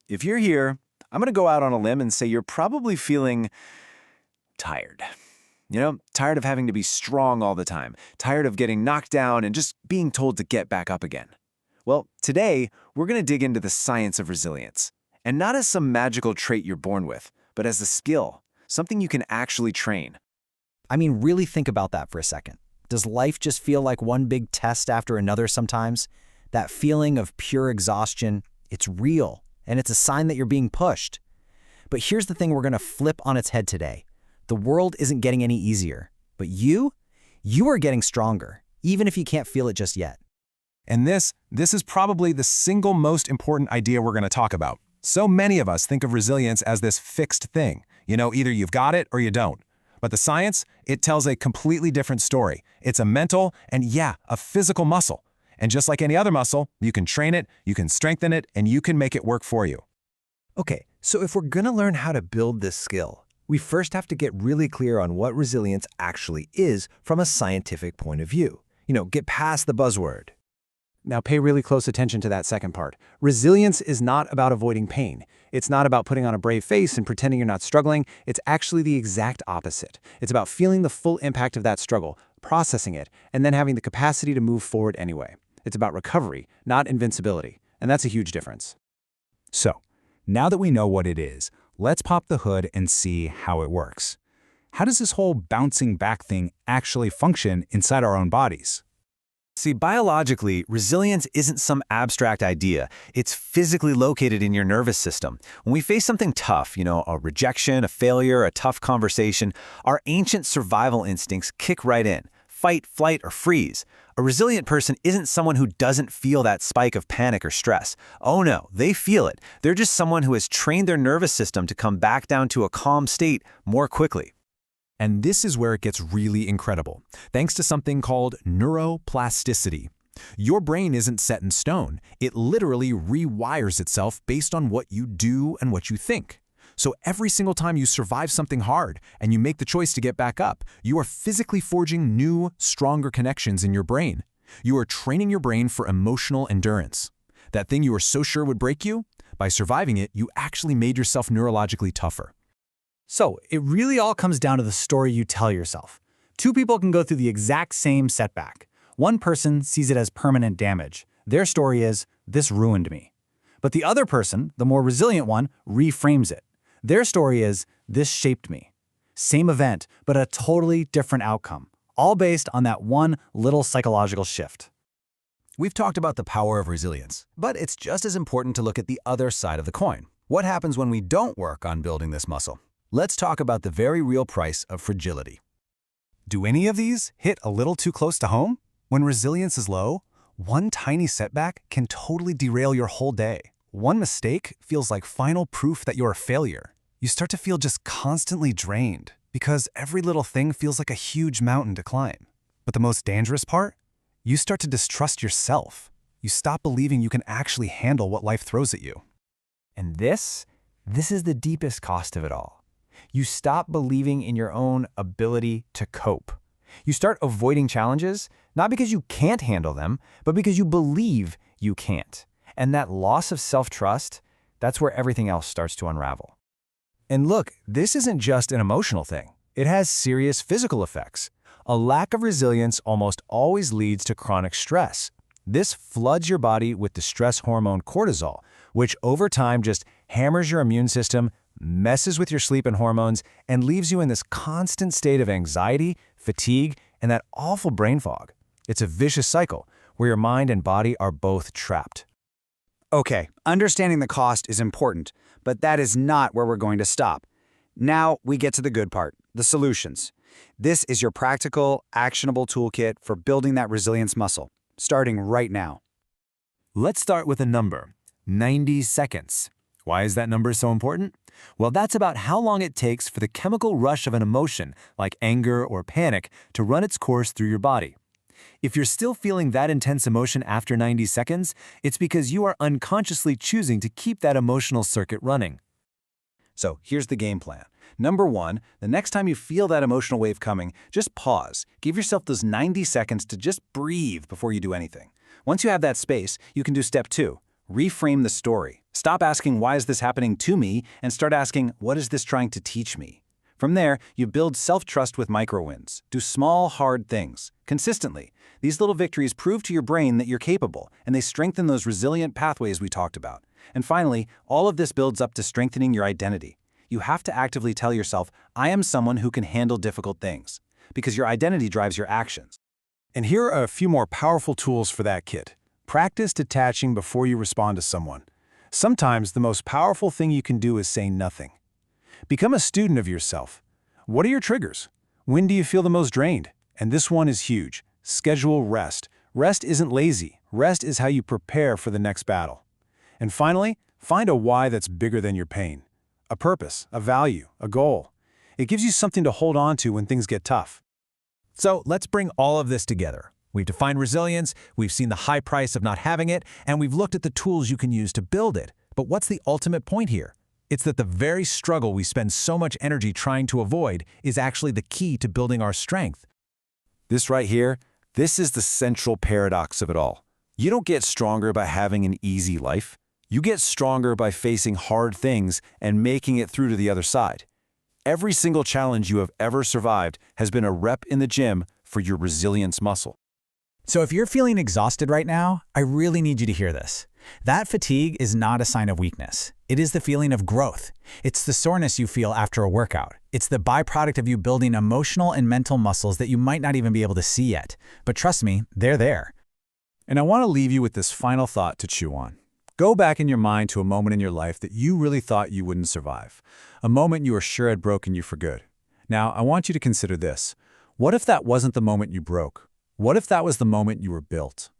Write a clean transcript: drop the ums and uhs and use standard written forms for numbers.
if you're here, I'm going to go out on a limb and say you're probably feeling tired. Tired of having to be strong all the time, tired of getting knocked down and just being told to get back up again. Well, today, we're going to dig into the science of resilience. And not as some magical trait you're born with, but as a skill, something you can actually train. I mean, really think about that for a second. Does life just feel like one big test after another sometimes? That feeling of pure exhaustion, it's real, and it's a sign that you're being pushed. But here's the thing we're going to flip on its head today. The world isn't getting any easier, but you are getting stronger, even if you can't feel it just yet. And this is probably the single most important idea we're going to talk about. So many of us think of resilience as this fixed thing. Either you've got it or you don't. But the science, it tells a completely different story. It's a mental and, a physical muscle. And just like any other muscle, you can train it, you can strengthen it, and you can make it work for you. Okay, so if we're going to learn how to build this skill, we first have to get really clear on what resilience actually is from a scientific point of view. Get past the buzzword. Now pay really close attention to that second part. Resilience is not about avoiding pain. It's not about putting on a brave face and pretending you're not struggling. It's actually the exact opposite. It's about feeling the full impact of that struggle, processing it, and then having the capacity to move forward anyway. It's about recovery, not invincibility. And that's a huge difference. So, now that we know what it is, let's pop the hood and see how it works. How does this whole bouncing back thing actually function inside our own bodies? See, biologically, resilience isn't some abstract idea. It's physically located in your nervous system. When we face something tough, a rejection, a failure, a tough conversation, our ancient survival instincts kick right in. Fight, flight, or freeze. A resilient person isn't someone who doesn't feel that spike of panic or stress. Oh no, they feel it. They're just someone who has trained their nervous system to come back down to a calm state more quickly. And this is where it gets really incredible, thanks to something called neuroplasticity. Your brain isn't set in stone. It literally rewires itself based on what you do and what you think. So every single time you survive something hard and you make the choice to get back up, you are physically forging new, stronger connections in your brain. You are training your brain for emotional endurance. That thing you were so sure would break you, by surviving it, you actually made yourself neurologically tougher. So, it really all comes down to the story you tell yourself. Two people can go through the exact same setback. One person sees it as permanent damage. Their story is, "This ruined me." But the other person, the more resilient one, reframes it. Their story is, "This shaped me." Same event, but a totally different outcome, all based on that one little psychological shift. We've talked about the power of resilience, but it's just as important to look at the other side of the coin. What happens when we don't work on building this muscle? Let's talk about the very real price of fragility. Do any of these hit a little too close to home? When resilience is low, one tiny setback can totally derail your whole day. One mistake feels like final proof that you're a failure. You start to feel just constantly drained because every little thing feels like a huge mountain to climb. But the most dangerous part? You start to distrust yourself. You stop believing you can actually handle what life throws at you. And this is the deepest cost of it all. You stop believing in your own ability to cope. You start avoiding challenges, not because you can't handle them, but because you believe you can't. And that loss of self-trust, that's where everything else starts to unravel. And look, this isn't just an emotional thing. It has serious physical effects. A lack of resilience almost always leads to chronic stress. This floods your body with the stress hormone cortisol, which over time just hammers your immune system, messes with your sleep and hormones, and leaves you in this constant state of anxiety, fatigue, and that awful brain fog. It's a vicious cycle where your mind and body are both trapped. Okay, understanding the cost is important, but that is not where we're going to stop. Now we get to the good part, the solutions. This is your practical, actionable toolkit for building that resilience muscle, starting right now. Let's start with a number, 90 seconds. Why is that number so important? Well, that's about how long it takes for the chemical rush of an emotion, like anger or panic, to run its course through your body. If you're still feeling that intense emotion after 90 seconds, it's because you are unconsciously choosing to keep that emotional circuit running. So here's the game plan. Number one, the next time you feel that emotional wave coming, just pause. Give yourself those 90 seconds to just breathe before you do anything. Once you have that space, you can do step two. Reframe the story. Stop asking, why is this happening to me, and start asking, what is this trying to teach me? From there, you build self-trust with micro-wins. Do small, hard things, consistently. These little victories prove to your brain that you're capable, and they strengthen those resilient pathways we talked about. And finally, all of this builds up to strengthening your identity. You have to actively tell yourself, I am someone who can handle difficult things, because your identity drives your actions. And here are a few more powerful tools for that, kid. Practice detaching before you respond to someone. Sometimes the most powerful thing you can do is say nothing. Become a student of yourself. What are your triggers? When do you feel the most drained? And this one is huge. Schedule rest. Rest isn't lazy. Rest is how you prepare for the next battle. And finally, find a why that's bigger than your pain. A purpose, a value, a goal. It gives you something to hold on to when things get tough. So let's bring all of this together. We've defined resilience, we've seen the high price of not having it, and we've looked at the tools you can use to build it. But what's the ultimate point here? It's that the very struggle we spend so much energy trying to avoid is actually the key to building our strength. This right here, this is the central paradox of it all. You don't get stronger by having an easy life. You get stronger by facing hard things and making it through to the other side. Every single challenge you have ever survived has been a rep in the gym for your resilience muscle. So if you're feeling exhausted right now, I really need you to hear this. That fatigue is not a sign of weakness. It is the feeling of growth. It's the soreness you feel after a workout. It's the byproduct of you building emotional and mental muscles that you might not even be able to see yet. But trust me, they're there. And I want to leave you with this final thought to chew on. Go back in your mind to a moment in your life that you really thought you wouldn't survive. A moment you were sure had broken you for good. Now, I want you to consider this. What if that wasn't the moment you broke? What if that was the moment you were built?